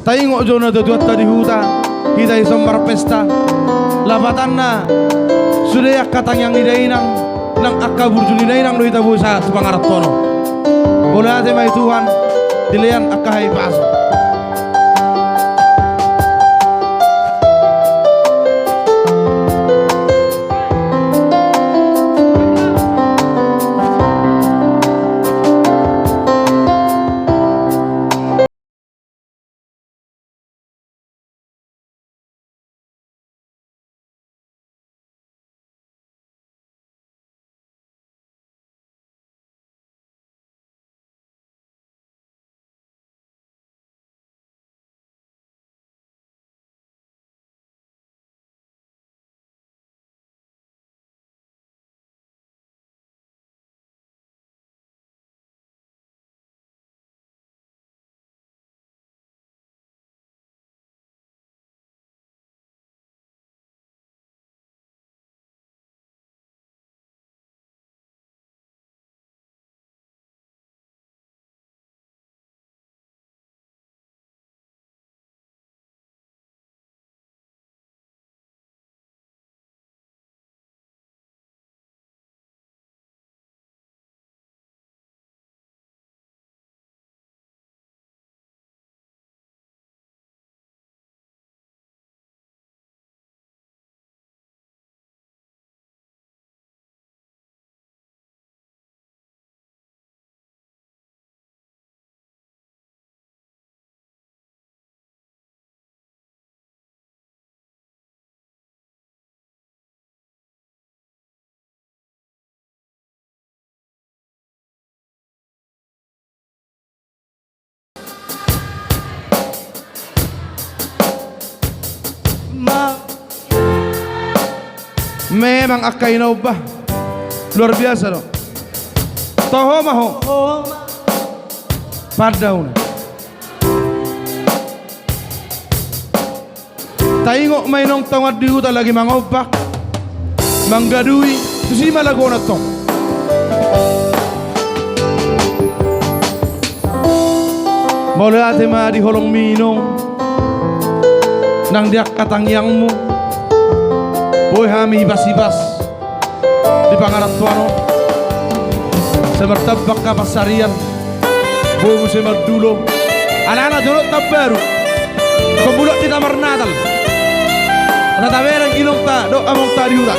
Taingo jona tuat tadi huta kita isong berpesta labatanna sudah katang yang nidainang nang akabur junidainang do ita busa sepangarat tono boleh ate mai Tuhan dilean akahai paso memang akai naubah luar biasa dong. Toho maho padauna taingo mainong tawad di huta lagi mangobak manggadui tusima lagona tong boleh ate ma di holong minong nang diak katang yangmu boy hami ibas-ibas di pangarat tuano semertabak ka pasarian boy mo semerdulo anak-anak julot tabaru kebulok di kamar natal nataberang ilong ta do among ta diuta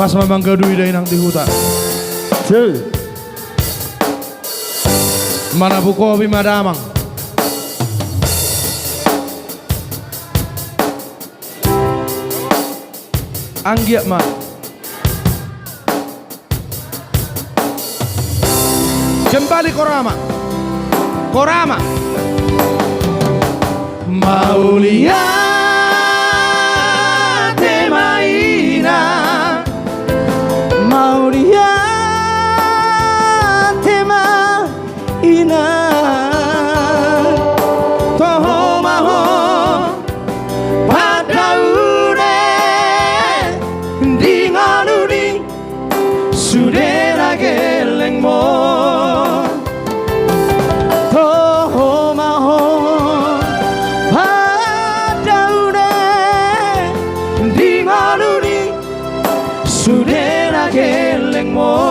pas memang gadui dari nang di hutan mana buko bimadamang anggiak ma kembali korama Maulia temaina Maulia tema mo